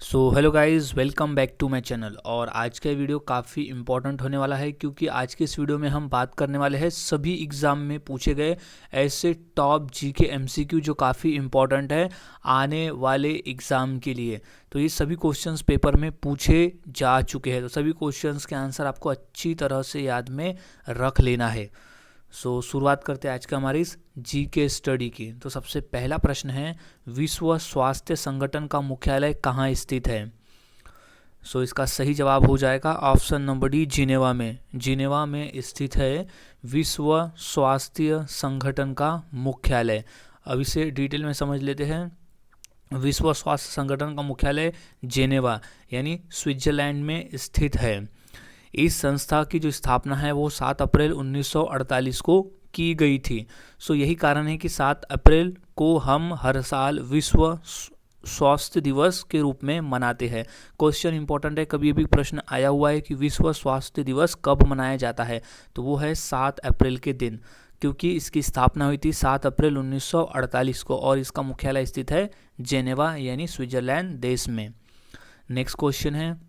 So hello guys, welcome back to my channel. और आज का वीडियो काफ़ी इंपॉर्टेंट होने वाला है क्योंकि आज के इस वीडियो में हम बात करने वाले हैं सभी एग्ज़ाम में पूछे गए ऐसे टॉप जीके एमसीक्यू जो काफ़ी इंपॉर्टेंट है आने वाले एग्ज़ाम के लिए। तो ये सभी क्वेश्चंस पेपर में पूछे जा चुके हैं, तो सभी क्वेश्चंस के आंसर आपको अच्छी तरह से याद में रख लेना है। शुरुआत करते हैं आज का हमारी इस जी के स्टडी की। तो सबसे पहला प्रश्न है, विश्व स्वास्थ्य संगठन का मुख्यालय कहाँ स्थित है? इसका सही जवाब हो जाएगा ऑप्शन नंबर डी, जिनेवा में। जिनेवा में स्थित है विश्व स्वास्थ्य संगठन का मुख्यालय। अब इसे डिटेल में समझ लेते हैं। विश्व स्वास्थ्य संगठन का मुख्यालय जेनेवा यानी स्विट्जरलैंड में स्थित है। इस संस्था की जो स्थापना है वो 7 अप्रैल 1948 को की गई थी। यही कारण है कि 7 अप्रैल को हम हर साल विश्व स्वास्थ्य दिवस के रूप में मनाते हैं। क्वेश्चन इंपॉर्टेंट है, कभी भी प्रश्न आया हुआ है कि विश्व स्वास्थ्य दिवस कब मनाया जाता है, तो वो है 7 अप्रैल के दिन, क्योंकि इसकी स्थापना हुई थी 7 अप्रैल 1948 को और इसका मुख्यालय स्थित है जेनेवा यानी स्विट्जरलैंड देश में। नेक्स्ट क्वेश्चन है,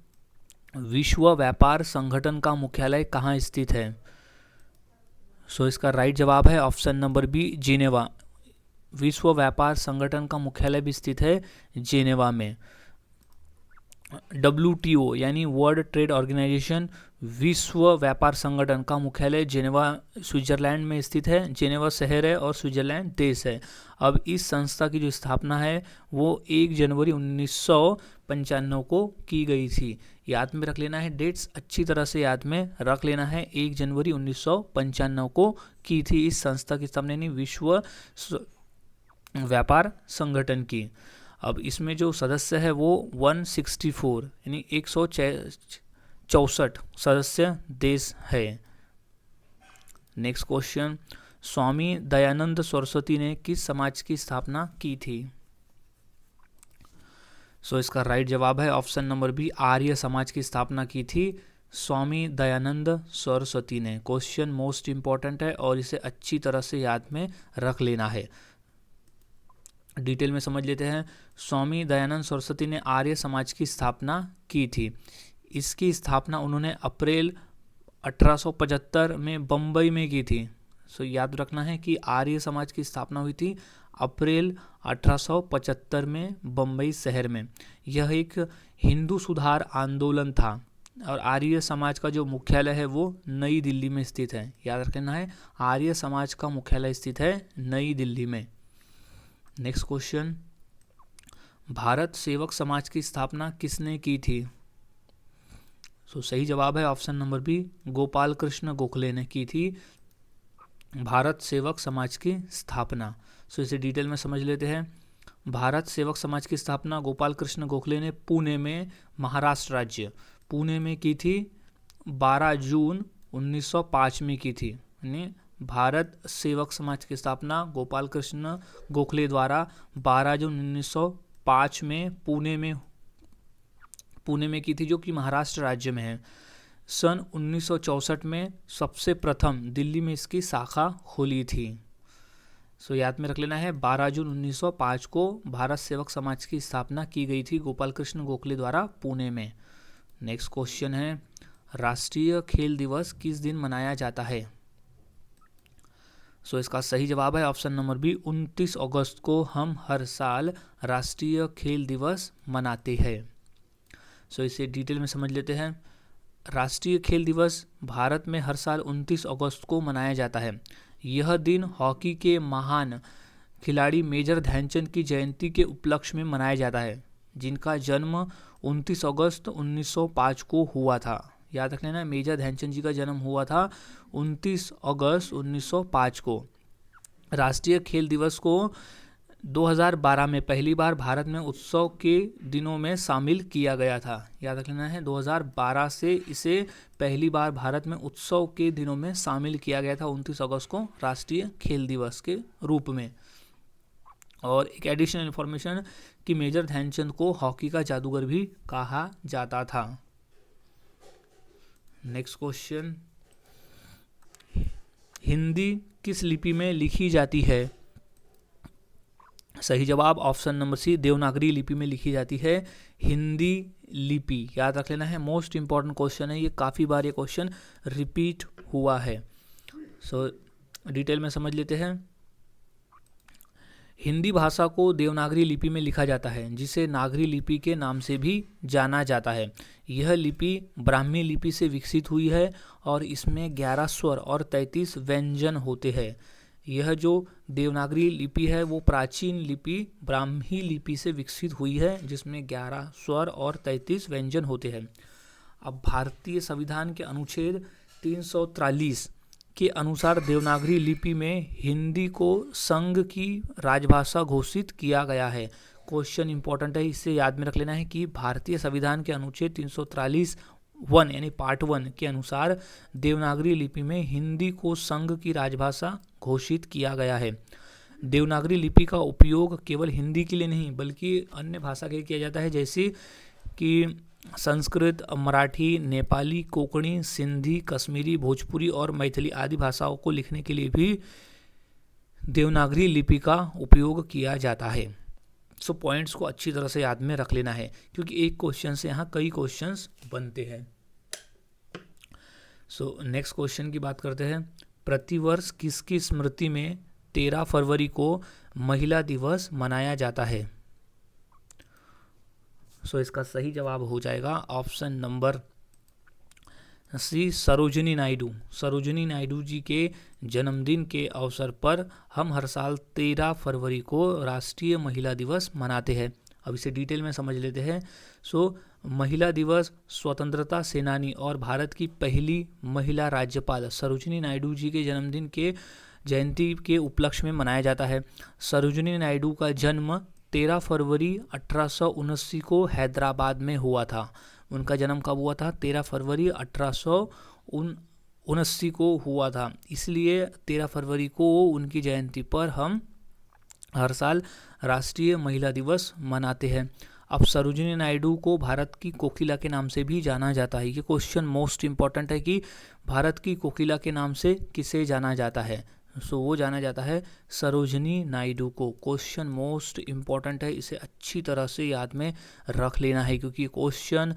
विश्व व्यापार संगठन का मुख्यालय कहाँ स्थित है? इसका राइट जवाब है ऑप्शन नंबर बी, जिनेवा। विश्व व्यापार संगठन का मुख्यालय भी स्थित है जेनेवा में। WTO यानी वर्ल्ड ट्रेड ऑर्गेनाइजेशन, विश्व व्यापार संगठन का मुख्यालय जेनेवा स्विट्जरलैंड में स्थित है। जेनेवा शहर है और स्विट्जरलैंड देश है। अब इस संस्था की जो स्थापना है वो 1 जनवरी 1995 को की गई थी। याद में रख लेना है, डेट्स अच्छी तरह से याद में रख लेना है। 1 जनवरी 1995 को की थी इस संस्था की स्थापना यानी विश्व व्यापार संगठन की। अब इसमें जो सदस्य है वो 164 यानी 164 सदस्य देश है। नेक्स्ट क्वेश्चन, स्वामी दयानंद सरस्वती ने किस समाज की स्थापना की थी? इसका राइट जवाब है option number B, Arya Samaj की स्थापना की थी स्वामी दयानंद सरस्वती ने। क्वेश्चन मोस्ट इंपॉर्टेंट है और इसे अच्छी तरह से याद में रख लेना है। डिटेल में समझ लेते हैं। स्वामी दयानंद सरस्वती ने आर्य समाज की स्थापना की थी। इसकी स्थापना उन्होंने अप्रैल 1875 में बम्बई में की थी। याद रखना है कि आर्य समाज की स्थापना हुई थी अप्रैल 1875 में बम्बई शहर में। यह एक हिंदू सुधार आंदोलन था और आर्य समाज का जो मुख्यालय है वो नई दिल्ली में स्थित है। याद रखना है, आर्य समाज का मुख्यालय स्थित है नई दिल्ली में। नेक्स्ट क्वेश्चन, भारत सेवक समाज की स्थापना किसने की थी? सही जवाब है option number B, Gopal Krishna Gokhale ने की थी भारत सेवक समाज की स्थापना। इसे डिटेल में समझ लेते हैं। भारत सेवक समाज की स्थापना गोपाल कृष्ण गोखले ने पुणे में, महाराष्ट्र राज्य पुणे में की थी 12 जून 1905 में की थी। यानी भारत सेवक समाज की स्थापना गोपाल कृष्ण गोखले द्वारा 12 जून 1905 में पुणे में की थी, जो कि महाराष्ट्र राज्य में है। सन 1964 में सबसे प्रथम दिल्ली में इसकी शाखा खुली थी। याद में रख लेना है, 12 जून 1905 को भारत सेवक समाज की स्थापना की गई थी गोपाल कृष्ण गोखले द्वारा पुणे में। नेक्स्ट क्वेश्चन है, राष्ट्रीय खेल दिवस किस दिन मनाया जाता है? इसका सही जवाब है ऑप्शन नंबर बी, 29 अगस्त को हम हर साल राष्ट्रीय खेल दिवस मनाते हैं। इसे डिटेल में समझ लेते हैं। राष्ट्रीय खेल दिवस भारत में हर साल 29 अगस्त को मनाया जाता है। यह दिन हॉकी के महान खिलाड़ी मेजर ध्यानचंद की जयंती के उपलक्ष्य में मनाया जाता है, जिनका जन्म 29 अगस्त 1905 को हुआ था। याद रख लेना, मेजर ध्यानचंद जी का जन्म हुआ था 29 अगस्त 1905 को। राष्ट्रीय खेल दिवस को 2012 में पहली बार भारत में उत्सव के दिनों में शामिल किया गया था। याद रख लेना है, 2012 से इसे पहली बार भारत में उत्सव के दिनों में शामिल किया गया था 29 अगस्त को राष्ट्रीय खेल दिवस के रूप में। और एक एडिशनल इन्फॉर्मेशन कि मेजर ध्यानचंद को हॉकी का जादूगर भी कहा जाता था। नेक्स्ट क्वेश्चन, हिंदी किस लिपि में लिखी जाती है? सही जवाब ऑप्शन नंबर सी, देवनागरी लिपि में लिखी जाती है हिंदी लिपि। याद रख लेना है, मोस्ट इंपॉर्टेंट क्वेश्चन है ये, काफ़ी बार ये क्वेश्चन रिपीट हुआ है। सो डिटेल में समझ लेते हैं। हिंदी भाषा को देवनागरी लिपि में लिखा जाता है, जिसे नागरी लिपि के नाम से भी जाना जाता है। यह लिपि ब्राह्मी लिपि से विकसित हुई है और इसमें 11 स्वर और 33 व्यंजन होते हैं। यह जो देवनागरी लिपि है वो प्राचीन लिपि ब्राह्मी लिपि से विकसित हुई है, जिसमें 11 स्वर और 33 व्यंजन होते हैं। अब भारतीय संविधान के अनुच्छेद 343 के अनुसार देवनागरी लिपि में हिंदी को संघ की राजभाषा घोषित किया गया है। क्वेश्चन इंपॉर्टेंट है, इसे याद में रख लेना है कि भारतीय संविधान के अनुच्छेद 343(1) यानी पार्ट 1 के अनुसार देवनागरी लिपि में हिंदी को संघ की राजभाषा घोषित किया गया है। देवनागरी लिपि का उपयोग केवल हिंदी के लिए नहीं बल्कि अन्य भाषा के लिए किया जाता है, जैसे कि संस्कृत, मराठी, नेपाली, कोंकणी, सिंधी, कश्मीरी, भोजपुरी और मैथिली आदि भाषाओं को लिखने के लिए भी देवनागरी लिपि का उपयोग किया जाता है। सो पॉइंट्स को अच्छी तरह से याद में रख लेना है, क्योंकि एक क्वेश्चन से यहाँ कई क्वेश्चंस बनते हैं। सो नेक्स्ट क्वेश्चन की बात करते हैं। प्रतिवर्ष किसकी स्मृति में 13 फरवरी को महिला दिवस मनाया जाता है? सो इसका सही जवाब हो जाएगा option number C, Sarojini Naidu. Sarojini Naidu ji के जन्मदिन के अवसर पर हम हर साल 13 फरवरी को राष्ट्रीय महिला दिवस मनाते हैं। अब इसे डिटेल में समझ लेते हैं। सो महिला दिवस स्वतंत्रता सेनानी और भारत की पहली महिला राज्यपाल सरोजिनी नायडू जी के जन्मदिन के जयंती के उपलक्ष्य में मनाया जाता है। सरोजिनी नायडू का जन्म 13 फरवरी 1879 को हैदराबाद में हुआ था। उनका जन्म कब हुआ था? 13 फरवरी 1879 को हुआ था। इसलिए 13 फरवरी को उनकी जयंती पर हम हर साल राष्ट्रीय महिला दिवस मनाते हैं। अब सरोजिनी नायडू को भारत की कोकिला के नाम से भी जाना जाता है। ये क्वेश्चन मोस्ट इम्पॉर्टेंट है कि भारत की कोकिला के नाम से किसे जाना जाता है। सो वो जाना जाता है सरोजिनी नायडू को। क्वेश्चन मोस्ट इम्पॉर्टेंट है, इसे अच्छी तरह से याद में रख लेना है, क्योंकि क्वेश्चन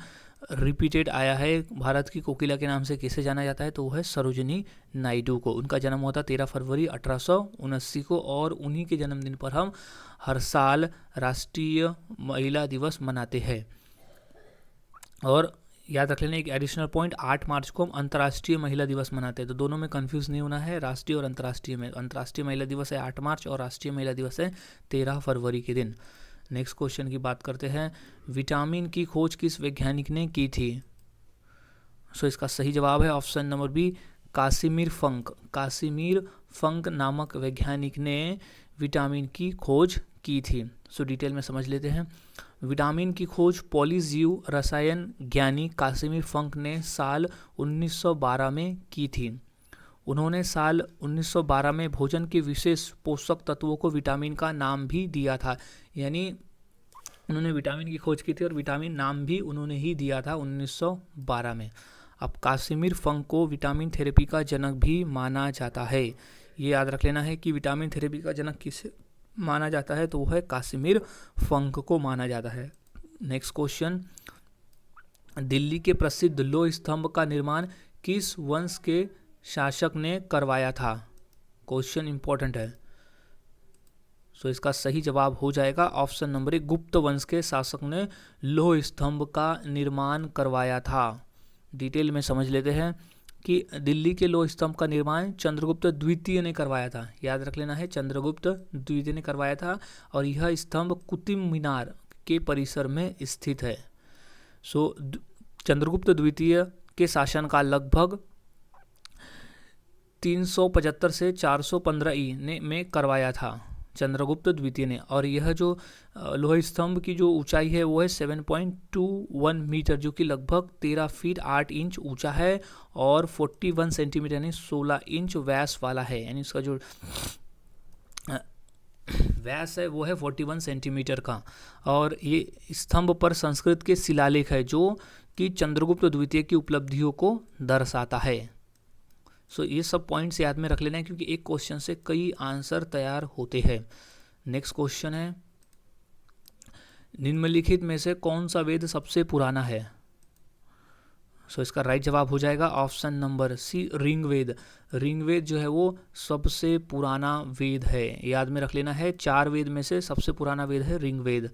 रिपीटेड आया है। भारत की कोकिला के नाम से किसे जाना जाता है? तो वो है सरोजिनी नायडू को। उनका जन्म हुआ था 13 फरवरी 1879 को और उन्हीं के जन्मदिन पर हम हर साल राष्ट्रीय महिला दिवस मनाते हैं। और याद रख लेना एक एडिशनल पॉइंट, 8 मार्च को हम अंतर्राष्ट्रीय महिला दिवस मनाते हैं। तो दोनों में कंफ्यूज नहीं होना है, राष्ट्रीय और अंतर्राष्ट्रीय में। अंतर्राष्ट्रीय महिला दिवस है 8 मार्च और राष्ट्रीय महिला दिवस है 13 फरवरी के दिन। नेक्स्ट क्वेश्चन की बात करते हैं। विटामिन की खोज किस वैज्ञानिक ने की थी? सो इसका सही जवाब है option number B, Casimir Funk. Casimir Funk नामक वैज्ञानिक ने विटामिन की खोज की थी। सो डिटेल में समझ लेते हैं। विटामिन की खोज पॉलीजीव रसायन ज्ञानी कासिमिर फंक ने साल 1912 में की थी। उन्होंने साल 1912 में भोजन के विशेष पोषक तत्वों को विटामिन का नाम भी दिया था। यानी उन्होंने विटामिन की खोज की थी और विटामिन नाम भी उन्होंने ही दिया था 1912 में। अब कासिमिर फंक को विटामिन थेरेपी का जनक भी माना जाता है। ये याद रख लेना है कि विटामिन थेरेपी का जनक किसे माना जाता है? तो वो है कासिमिर फंक को माना जाता है। नेक्स्ट क्वेश्चन, दिल्ली के प्रसिद्ध लोह स्तंभ का निर्माण किस वंश के शासक ने करवाया था? क्वेश्चन इंपॉर्टेंट है। सो इसका सही जवाब हो जाएगा ऑप्शन नंबर 1, गुप्त वंश के शासक ने लोह स्तंभ का निर्माण करवाया था। डिटेल में समझ लेते हैं कि दिल्ली के लोह स्तंभ का निर्माण चंद्रगुप्त द्वितीय ने करवाया था। याद रख लेना है, चंद्रगुप्त द्वितीय ने करवाया था और यह स्तंभ कुतुब मीनार के परिसर में स्थित है। सो चंद्रगुप्त द्वितीय के शासनकाल लगभग 375 से 415 ई में करवाया था चंद्रगुप्त द्वितीय ने। और यह जो लोह स्तंभ की जो ऊंचाई है वो है 7.21 मीटर, जो कि लगभग 13 फीट 8 इंच ऊंचा है और 41 सेंटीमीटर यानी 16 इंच व्यास वाला है। यानी इसका जो व्यास है वो है 41 सेंटीमीटर का। और ये स्तंभ पर संस्कृत के शिलालेख है जो कि चंद्रगुप्त द्वितीय की उपलब्धियों को दर्शाता है। सो ये सब पॉइंट्स याद में रख लेना है, क्योंकि एक क्वेश्चन से कई आंसर तैयार होते हैं। नेक्स्ट क्वेश्चन है, निम्नलिखित में से कौन सा वेद सबसे पुराना है? सो इसका राइट जवाब हो जाएगा option number C, Rigveda. Rigveda जो है वो सबसे पुराना वेद है, याद में रख लेना है। 4 वेद में से सबसे पुराना वेद है ऋग्वेद।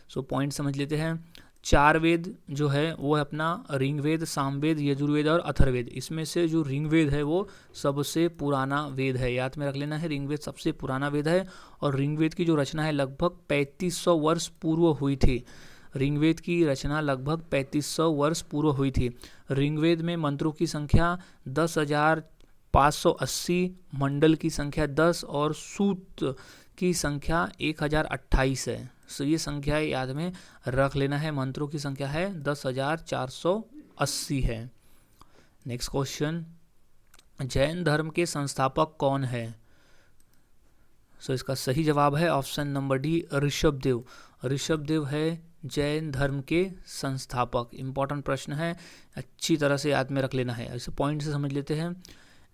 सो पॉइंट समझ लेते हैं। 4 वेद जो है वो है अपना ऋग्वेद, सामवेद, यजुर्वेद और अथर्ववेद। इसमें से जो ऋग्वेद है वो सबसे पुराना वेद है, याद में रख लेना है। ऋग्वेद सबसे पुराना वेद है और ऋग्वेद की जो रचना है लगभग 3500 वर्ष पूर्व हुई थी। ऋग्वेद की रचना लगभग 3500 वर्ष पूर्व हुई थी। ऋग्वेद में मंत्रों की संख्या 10,580, मंडल की संख्या 10 और सूक्त की संख्या 1028 है। सो ये संख्या याद में रख लेना है। मंत्रों की संख्या है 10,480 है। नेक्स्ट क्वेश्चन, जैन धर्म के संस्थापक कौन है? सो इसका सही जवाब है option number D, Rishabhdev. Rishabhdev है जैन धर्म के संस्थापक। इंपॉर्टेंट प्रश्न है, अच्छी तरह से याद में रख लेना है। ऐसे पॉइंट से समझ लेते हैं।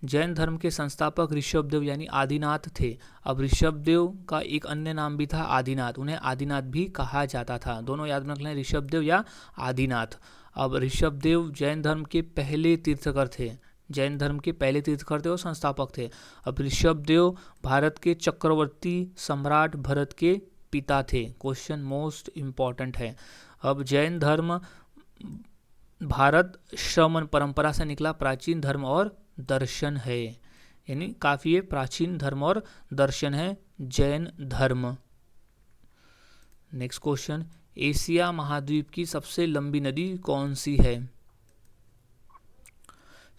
जैन धर्म के संस्थापक ऋषभदेव यानी आदिनाथ थे। अब ऋषभदेव का एक अन्य नाम भी था आदिनाथ, उन्हें आदिनाथ भी कहा जाता था। दोनों याद में रख लें, ऋषभदेव या आदिनाथ। अब ऋषभदेव जैन धर्म के पहले तीर्थकर थे, जैन धर्म के पहले तीर्थकर थे और संस्थापक थे। अब ऋषभदेव भारत के चक्रवर्ती सम्राट भरत के पिता थे। क्वेश्चन मोस्ट इम्पॉर्टेंट है। अब जैन धर्म भारत श्रमण परंपरा से निकला प्राचीन धर्म और दर्शन है, यानी काफी ये प्राचीन धर्म और दर्शन है जैन धर्म। नेक्स्ट क्वेश्चन, एशिया महाद्वीप की सबसे लंबी नदी कौन सी है?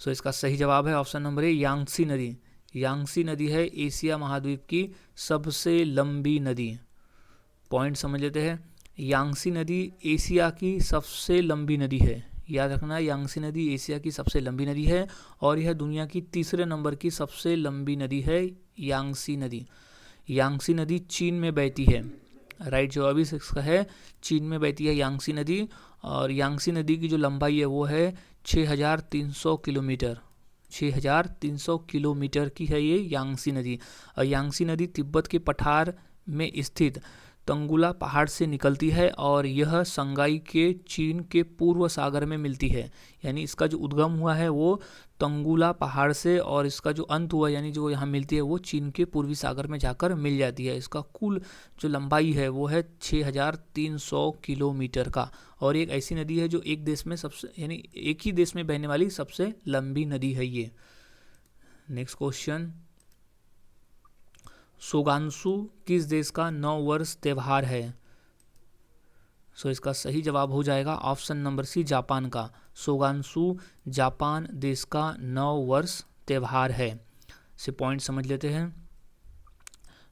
सो इसका सही जवाब है ऑप्शन नंबर ए, यांगसी नदी। यांगसी नदी है एशिया महाद्वीप की सबसे लंबी नदी। पॉइंट समझ लेते हैं। यांगसी नदी एशिया की सबसे लंबी नदी है, याद रखना। यांगसी नदी एशिया की सबसे लंबी नदी है और यह दुनिया की तीसरे नंबर की सबसे लंबी नदी है यांगसी नदी। यांगसी नदी चीन में बहती है, राइट जवाब इसका है, चीन में बहती है यांगसी नदी। और यांगसी नदी की जो लंबाई है वो है 6300 किलोमीटर। 6300 किलोमीटर की है ये यांगसी नदी। और यांगसी नदी तिब्बत के पठार में स्थित तंगुला पहाड़ से निकलती है और यह संगाई के चीन के पूर्व सागर में मिलती है। यानी इसका जो उद्गम हुआ है वो तंगुला पहाड़ से और इसका जो अंत हुआ यानी जो यहाँ मिलती है वो चीन के पूर्वी सागर में जाकर मिल जाती है। इसका कुल जो लंबाई है वो है 6300 किलोमीटर का। और एक ऐसी नदी है जो एक देश में सबसे यानी एक ही देश में बहने वाली सबसे लंबी नदी है ये। नेक्स्ट क्वेश्चन, सोगानसु किस देश का नववर्ष त्यौहार है? सो इसका सही जवाब हो जाएगा ऑप्शन नंबर सी, जापान का। सोगानसु जापान देश का नववर्ष त्यौहार है। से पॉइंट समझ लेते हैं।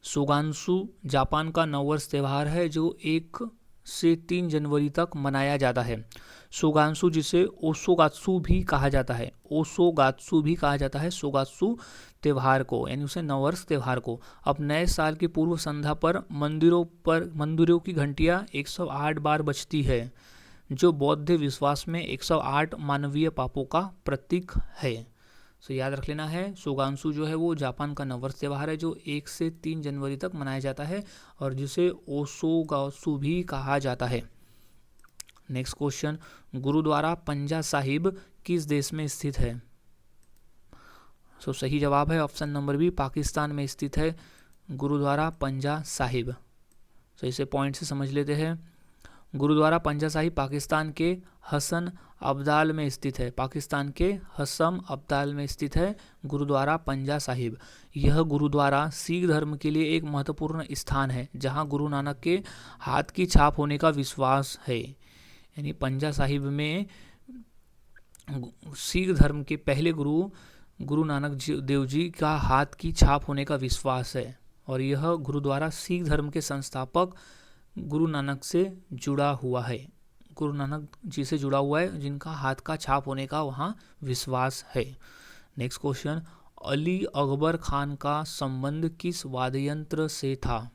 सोगानसु जापान का नववर्ष त्यौहार है जो 1 से 3 जनवरी तक मनाया जाता है। सोगानसु जिसे ओसोगात्सु भी कहा जाता है, ओसोगात्सु भी कहा जाता है सोगात्सु त्यौहार को, यानी उसे नववर्ष त्यौहार को। अब नए साल की पूर्व संध्या पर मंदिरों की घंटियां 108 बार बजती है, जो बौद्ध विश्वास में 108 मानवीय पापों का प्रतीक है। सो याद रख लेना है, सोगानसु जो है वो जापान का नववर्ष त्यौहार है जो 1 से 3 जनवरी तक मनाया जाता है और जिसे ओसोगात्सु भी कहा जाता है। नेक्स्ट क्वेश्चन, गुरुद्वारा पंजा साहिब किस देश में स्थित है? सो सही जवाब है ऑप्शन नंबर बी, पाकिस्तान में स्थित है गुरुद्वारा पंजा साहिब। सो इसे पॉइंट से समझ लेते हैं। गुरुद्वारा पंजा साहिब पाकिस्तान के हसन अब्दाल में स्थित है। पाकिस्तान के हसन अब्दाल में स्थित है गुरुद्वारा पंजा साहिब। यह गुरुद्वारा सिख धर्म के लिए एक महत्वपूर्ण स्थान है जहां गुरु नानक के हाथ की छाप होने का विश्वास है। यानी पंजा साहिब में सिख धर्म के पहले गुरु नानक देव जी का हाथ की छाप होने का विश्वास है और यह गुरुद्वारा सिख धर्म के संस्थापक गुरु नानक से जुड़ा हुआ है, गुरु नानक जी से जुड़ा हुआ है जिनका हाथ का छाप होने का वहाँ विश्वास है। नेक्स्ट क्वेश्चन, अली अकबर खान का संबंध किस वाद्ययंत्र से था?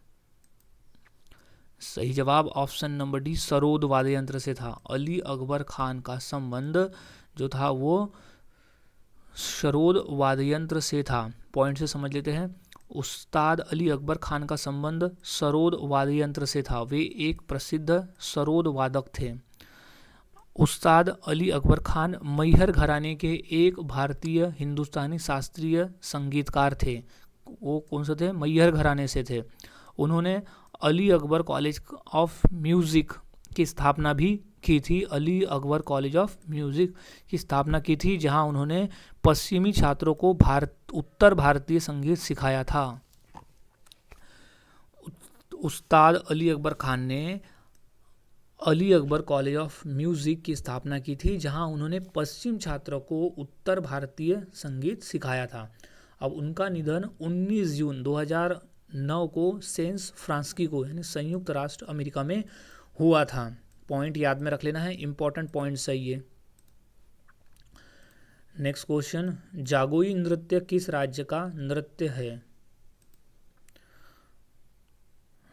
सही जवाब ऑप्शन नंबर डी, सरोद वाद्ययंत्र से था। अली अकबर खान का संबंध जो था वो सरोद वाद्ययंत्र से था। पॉइंट से समझ लेते हैं। उस्ताद अली अकबर खान का संबंध सरोद वाद्य यंत्र से था। वे एक प्रसिद्ध सरोद वादक थे। उस्ताद अली अकबर खान मैहर घराने के एक भारतीय हिंदुस्तानी शास्त्रीय संगीतकार थे। वो कौन से थे? मैहर घराने से थे। उन्होंने Ali Akbar college of music की स्थापना भी की थी। Ali Akbar college of music की स्थापना की थी, जहां उन्होंने पश्चिमी छात्रों को उत्तर भारतीय संगीत सिखाया था। उस्ताद अली अकबर खान ने Ali Akbar college of music की स्थापना की थी, जहां उन्होंने पश्चिम छात्रों को उत्तर भारतीय संगीत सिखाया था। अब उनका निधन 19 जून 2009 को सेंस फ्रांसिस्को को यानी संयुक्त राष्ट्र अमेरिका में हुआ था। पॉइंट याद में रख लेना है, इंपॉर्टेंट पॉइंट सही है। नेक्स्ट क्वेश्चन, जागोई नृत्य किस राज्य का नृत्य है?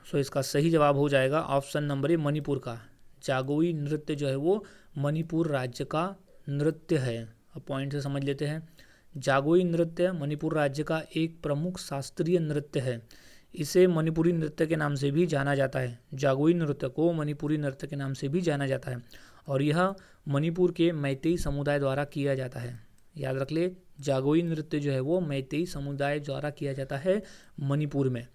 सो इसका सही जवाब हो जाएगा ऑप्शन नंबर ए, मणिपुर का। जागोई नृत्य जो है वो मणिपुर राज्य का नृत्य है। अब पॉइंट से समझ लेते हैं। जागोई नृत्य मणिपुर राज्य का एक प्रमुख शास्त्रीय नृत्य है। इसे मणिपुरी नृत्य के नाम से भी जाना जाता है। जागोई नृत्य को मणिपुरी नृत्य के नाम से भी जाना जाता है और यह मणिपुर के मैतेई समुदाय द्वारा किया जाता है। याद रख ले, जागोई नृत्य जो है वो मैतेई समुदाय द्वारा किया जाता है मणिपुर में,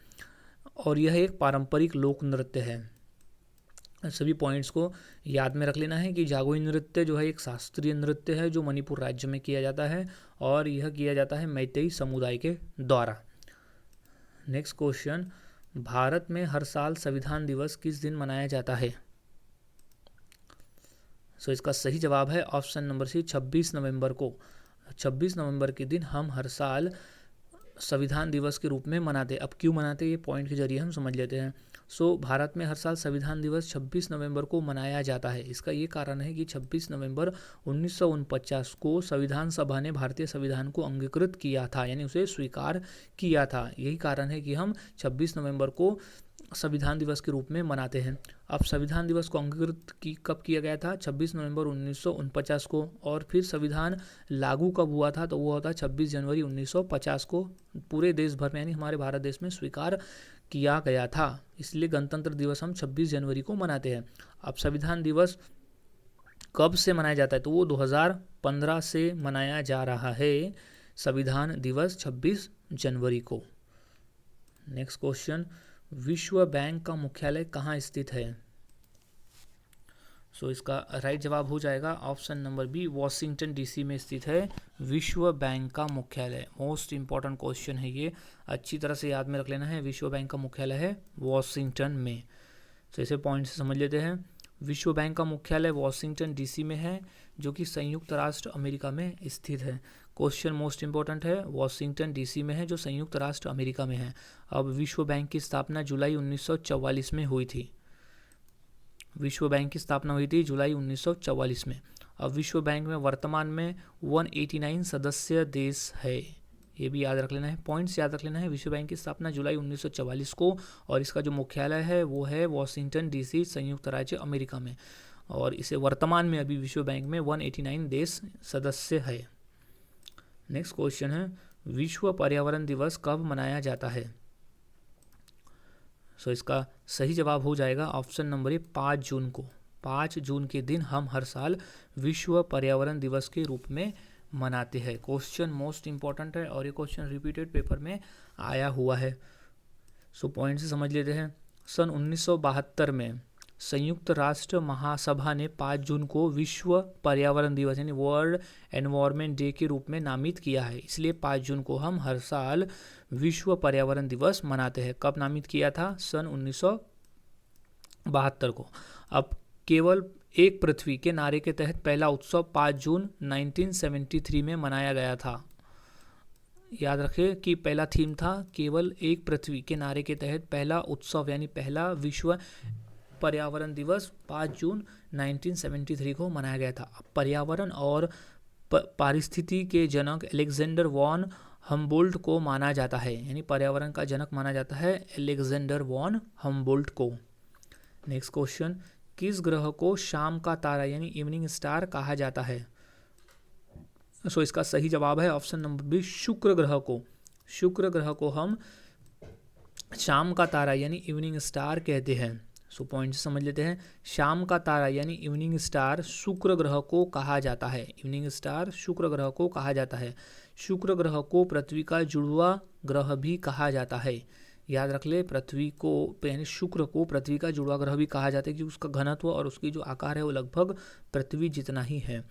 और यह एक पारंपरिक लोक नृत्य है। सभी पॉइंट्स को याद में रख लेना है कि जागोई नृत्य जो है एक शास्त्रीय नृत्य है जो मणिपुर राज्य में किया जाता है और यह किया जाता है मैतेई समुदाय के द्वारा। नेक्स्ट क्वेश्चन, भारत में हर साल संविधान दिवस किस दिन मनाया जाता है? सो इसका सही जवाब है ऑप्शन नंबर सी, 26 नवंबर को। 26 नवंबर के दिन हम हर साल संविधान दिवस के रूप में मनाते हैं। अब क्यों मनाते हैं ये पॉइंट के जरिए हम समझ लेते हैं। सो भारत में हर साल संविधान दिवस 26 नवंबर को मनाया जाता है। इसका ये कारण है कि 26 नवंबर 1949 को संविधान सभा ने भारतीय संविधान को अंगीकृत किया था, यानी उसे स्वीकार किया था। यही कारण है कि हम 26 नवंबर को संविधान दिवस के रूप में मनाते हैं। अब संविधान दिवस को अंगीकृत कब किया गया था? 26 नवंबर 1949 को। और फिर संविधान लागू कब हुआ था? तो वो होता 26 जनवरी 1950 को पूरे देश भर में यानी हमारे भारत देश में स्वीकार किया गया था। इसलिए गणतंत्र दिवस हम 26 जनवरी को मनाते हैं। अब संविधान दिवस कब से मनाया जाता है? तो वो 2015 से मनाया जा रहा है संविधान दिवस 26 जनवरी को। नेक्स्ट क्वेश्चन, विश्व बैंक का मुख्यालय कहाँ स्थित है? सो इसका राइट जवाब हो जाएगा option number B, Washington DC में स्थित है विश्व बैंक का मुख्यालय। मोस्ट इंपॉर्टेंट क्वेश्चन है ये, अच्छी तरह से याद में रख लेना है। विश्व बैंक का मुख्यालय है वॉशिंगटन में। तो इसे पॉइंट से समझ लेते हैं। विश्व बैंक का मुख्यालय वॉशिंगटन डीसी में है, जो कि संयुक्त राष्ट्र अमेरिका में स्थित है। क्वेश्चन मोस्ट इंपॉर्टेंट है, वॉशिंगटन डीसी में है जो संयुक्त राष्ट्र अमेरिका में है। अब विश्व बैंक की स्थापना जुलाई 1944 में हुई थी। विश्व बैंक की स्थापना हुई थी जुलाई 1944 में। अब विश्व बैंक में वर्तमान में 189 सदस्य देश है, ये भी याद रख लेना है, पॉइंट्स याद रख लेना है। विश्व बैंक की स्थापना जुलाई 1944 को और इसका जो मुख्यालय है वो है वॉशिंगटन डीसी, संयुक्त राज्य अमेरिका में। और इसे वर्तमान में अभी विश्व बैंक में 189 देश सदस्य है। नेक्स्ट क्वेश्चन है, विश्व पर्यावरण दिवस कब मनाया जाता है? सो इसका सही जवाब हो जाएगा ऑप्शन नंबर ए, 5 जून को। 5 जून के दिन हम हर साल विश्व पर्यावरण दिवस के रूप में मनाते हैं। क्वेश्चन मोस्ट इंपॉर्टेंट है और ये क्वेश्चन रिपीटेड पेपर में आया हुआ है। सो पॉइंट से समझ लेते हैं। सन 1972 में संयुक्त राष्ट्र महासभा ने 5 जून को विश्व पर्यावरण दिवस यानी वर्ल्ड एनवायरनमेंट डे के रूप में नामित किया है। इसलिए 5 जून को हम हर साल विश्व पर्यावरण दिवस मनाते हैं। कब नामित किया था? सन 1972 को। अब केवल एक पृथ्वी के नारे के तहत पहला उत्सव 5 जून 1973 में मनाया गया था। याद रखें कि पहला थीम था केवल एक पृथ्वी के नारे के तहत पहला उत्सव यानी पहला विश्व पर्यावरण दिवस 5 जून 1973 को मनाया गया था। पर्यावरण और पारिस्थिति के जनक अलेक्जेंडर वॉन हम्बोल्ट को माना जाता है, यानी पर्यावरण का जनक माना जाता है अलेक्जेंडर वॉन हम्बोल्ट को। नेक्स्ट क्वेश्चन, किस ग्रह को शाम का तारा यानी इवनिंग स्टार कहा जाता है? सो इसका सही जवाब है ऑप्शन नंबर बी, शुक्र ग्रह को। शुक्र ग्रह को हम शाम का तारा यानी इवनिंग स्टार कहते हैं। सो पॉइंट समझ लेते हैं। शाम का तारा यानी इवनिंग स्टार शुक्र ग्रह को कहा जाता है। इवनिंग स्टार शुक्र ग्रह को कहा जाता है। शुक्र ग्रह को पृथ्वी का जुड़वा ग्रह भी कहा जाता है। याद रख ले, पृथ्वी को यानी शुक्र को पृथ्वी का जुड़वा ग्रह भी कहा जाता है क्योंकि उसका घनत्व और उसकी जो आकार है वो लगभग पृथ्वी जितना ही है।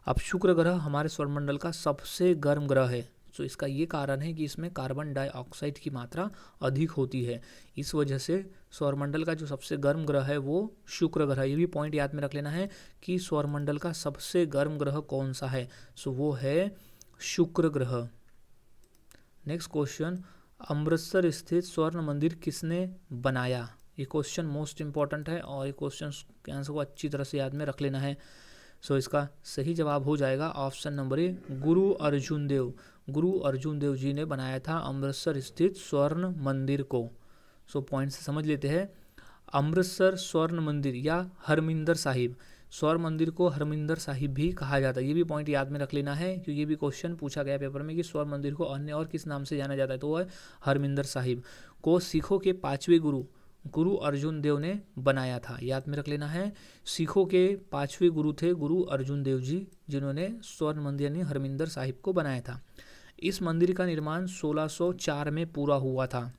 अब शुक्र ग्रह हमारे सौरमंडल का सबसे गर्म ग्रह है। तो इसका ये कारण है कि इसमें कार्बन डाइऑक्साइड की मात्रा अधिक होती है। इस वजह से सौरमंडल का जो सबसे गर्म ग्रह है वो शुक्र ग्रह। ये भी पॉइंट याद में रख लेना है कि सौरमंडल का सबसे गर्म ग्रह कौन सा है। सो वो है शुक्र ग्रह। नेक्स्ट क्वेश्चन, अमृतसर स्थित स्वर्ण मंदिर किसने बनाया? ये क्वेश्चन मोस्ट इंपॉर्टेंट है और ये क्वेश्चन के आंसर को अच्छी तरह से याद में रख लेना है। सो इसका सही जवाब हो जाएगा ऑप्शन नंबर ए, गुरु अर्जुन देव। गुरु अर्जुन देव जी ने बनाया था अमृतसर स्थित स्वर्ण मंदिर को। सो पॉइंट से समझ लेते हैं। अमृतसर स्वर्ण मंदिर या हरमिंदर साहिब, स्वर्ण मंदिर को हरमिंदर साहिब भी कहा जाता है। ये भी पॉइंट याद में रख लेना है क्योंकि ये भी क्वेश्चन पूछा गया पेपर में कि स्वर्ण मंदिर को अन्य और किस नाम से जाना जाता है, तो वो है हरमिंदर साहिब। को सिखों के 5वें गुरु गुरु अर्जुन देव ने बनाया था। याद में रख लेना है, सिखों के 5वें गुरु थे गुरु अर्जुन देव जी, जिन्होंने स्वर्ण मंदिर यानी हरमिंदर साहिब को बनाया था। इस मंदिर का निर्माण 1604 में पूरा हुआ था।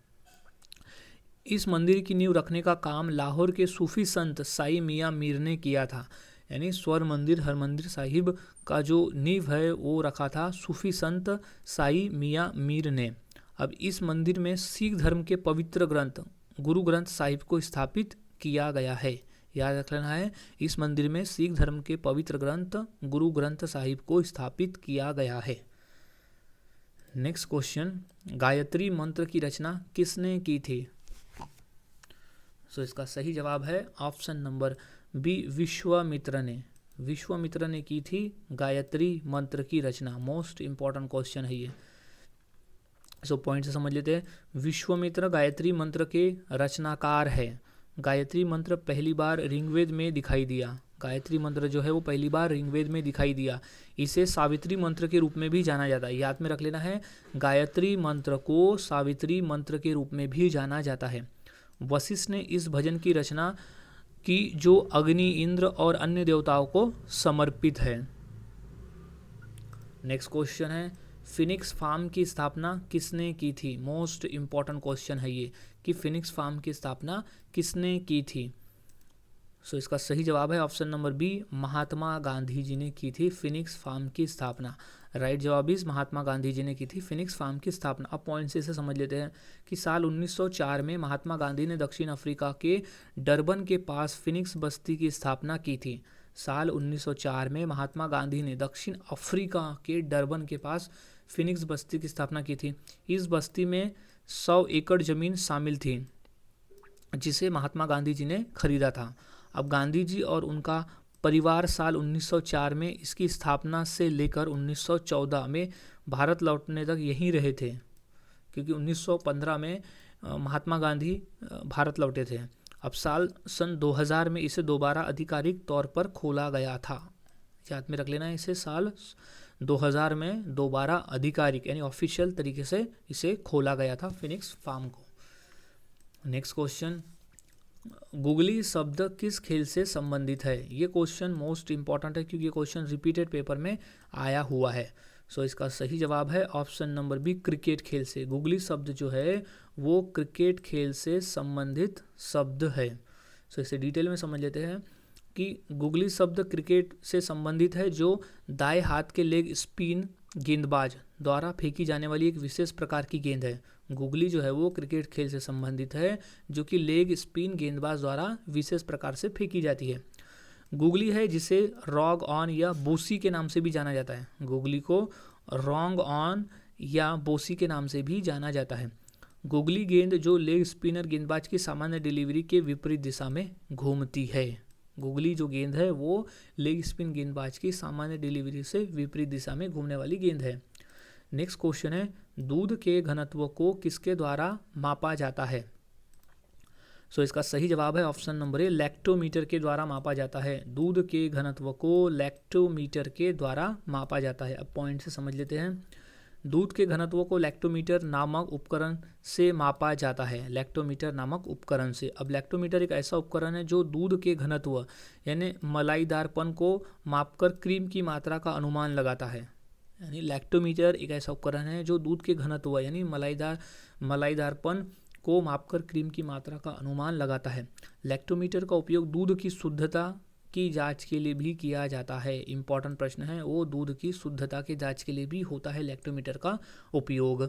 इस मंदिर की नींव रखने का काम लाहौर के सूफी संत साई मियाँ मीर ने किया था। यानी स्वर्ण मंदिर हरमंदिर साहिब का जो नींव है वो रखा था सूफी संत साई मियाँ मीर ने। अब इस मंदिर में सिख धर्म के पवित्र ग्रंथ गुरु ग्रंथ साहिब को स्थापित किया गया है। याद रख लेना है, इस मंदिर में सिख धर्म के पवित्र ग्रंथ गुरु ग्रंथ साहिब को स्थापित किया गया है। नेक्स्ट क्वेश्चन, गायत्री मंत्र की रचना किसने की थी? सो इसका सही जवाब है ऑप्शन नंबर बी, विश्वामित्र ने। विश्वामित्र ने की थी गायत्री मंत्र की रचना। मोस्ट इंपॉर्टेंट क्वेश्चन है ये। सो पॉइंट से समझ लेते हैं। विश्वामित्र गायत्री मंत्र के रचनाकार है। गायत्री मंत्र पहली बार ऋग्वेद में दिखाई दिया। गायत्री मंत्र जो है वो पहली बार ऋग्वेद में दिखाई दिया। इसे सावित्री मंत्र के रूप में भी जाना जाता है। याद में रख लेना है, गायत्री मंत्र को सावित्री मंत्र के रूप में भी जाना जाता है। वशिष्ठ ने इस भजन की रचना की जो अग्नि, इंद्र और अन्य देवताओं को समर्पित है। नेक्स्ट क्वेश्चन है, फिनिक्स फार्म की स्थापना किसने की थी? मोस्ट इंपॉर्टेंट क्वेश्चन है ये कि फिनिक्स फार्म की स्थापना किसने की थी। सो इसका सही जवाब है option number B, Mahatma Gandhi ji ने की थी फिनिक्स फार्म की स्थापना। राइट जवाब इज महात्मा गांधी जी ने की थी फिनिक्स फार्म की स्थापना। अब पॉइंट से इसे समझ लेते हैं कि साल 1904 में महात्मा गांधी ने दक्षिण अफ्रीका के डरबन के पास फिनिक्स बस्ती की स्थापना की थी। साल 1904 में महात्मा गांधी ने दक्षिण अफ्रीका के डरबन के पास फिनिक्स बस्ती की स्थापना की थी। इस बस्ती में 100 एकड़ जमीन शामिल थी जिसे महात्मा गांधी जी ने खरीदा था। अब गांधी जी और उनका परिवार साल 1904 में इसकी स्थापना से लेकर 1914 में भारत लौटने तक यहीं रहे थे, क्योंकि 1915 में महात्मा गांधी भारत लौटे थे। अब सन 2000 में इसे दोबारा आधिकारिक तौर पर खोला गया था। याद में रख लेना है, इसे साल 2000 में दोबारा आधिकारिक यानी ऑफिशियल तरीके से इसे खोला गया था फिनिक्स फार्म को। नेक्स्ट क्वेश्चन, गुगली शब्द किस खेल से संबंधित है? ये क्वेश्चन मोस्ट इंपॉर्टेंट है क्योंकि ये क्वेश्चन रिपीटेड पेपर में आया हुआ है। सो इसका सही जवाब है ऑप्शन नंबर बी, क्रिकेट खेल से। गुगली शब्द जो है वो क्रिकेट खेल से संबंधित शब्द है। सो इसे डिटेल में समझ लेते हैं कि गुगली शब्द क्रिकेट से संबंधित है, जो दाएं हाथ के लेग स्पिन गेंदबाज द्वारा फेंकी जाने वाली एक विशेष प्रकार की गेंद है। गुगली जो है वो क्रिकेट खेल से संबंधित है, जो कि लेग स्पिन गेंदबाज द्वारा विशेष प्रकार से फेंकी जाती है। गुगली है जिसे रॉग ऑन या बोसी के नाम से भी जाना जाता है। गुगली को रॉन्ग ऑन या बोसी के नाम से भी जाना जाता है। गुगली गेंद जो लेग स्पिनर गेंदबाज की सामान्य डिलीवरी के विपरीत दिशा में घूमती है। गुगली जो गेंद है वो लेग स्पिन गेंदबाज की सामान्य डिलीवरी से विपरीत दिशा में घूमने वाली गेंद है। नेक्स्ट क्वेश्चन है, दूध के घनत्व को किसके द्वारा मापा जाता है? सो इसका सही जवाब है ऑप्शन नंबर ए, लैक्टोमीटर के द्वारा मापा जाता है। दूध के घनत्व को लैक्टोमीटर के द्वारा मापा जाता है। अब पॉइंट से समझ लेते हैं। दूध के घनत्व को लैक्टोमीटर नामक उपकरण से मापा जाता है। लैक्टोमीटर नामक उपकरण से। अब लैक्टोमीटर एक ऐसा उपकरण है जो दूध के घनत्व यानी मलाईदारपन को मापकर क्रीम की मात्रा का अनुमान लगाता है। यानी लैक्टोमीटर एक ऐसा उपकरण है जो दूध के घनत्व यानी मलाईदारपन को मापकर क्रीम की मात्रा का अनुमान लगाता है। लैक्टोमीटर का उपयोग दूध की शुद्धता की जांच के लिए भी किया जाता है। इंपॉर्टेंट प्रश्न है वो, दूध की शुद्धता की जांच के लिए भी होता है लैक्टोमीटर का उपयोग।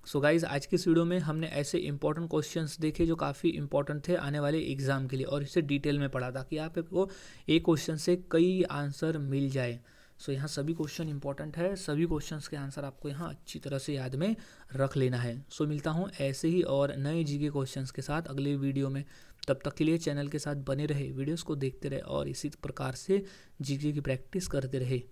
सो गाइज, आज के इस वीडियो में हमने ऐसे इंपॉर्टेंट क्वेश्चंस देखे जो काफ़ी इंपॉर्टेंट थे आने वाले एग्जाम के लिए, और इसे डिटेल में पढ़ा ताकि आपको एक क्वेश्चन से कई आंसर मिल जाए। सो यहाँ सभी क्वेश्चन इंपॉर्टेंट है, सभी क्वेश्चंस के आंसर आपको यहाँ अच्छी तरह से याद में रख लेना है। सो मिलता हूँ ऐसे ही और नए जीके क्वेश्चंस के साथ अगले वीडियो में। तब तक के लिए चैनल के साथ बने रहे, वीडियोस को देखते रहे और इसी प्रकार से जीके की प्रैक्टिस करते रहे।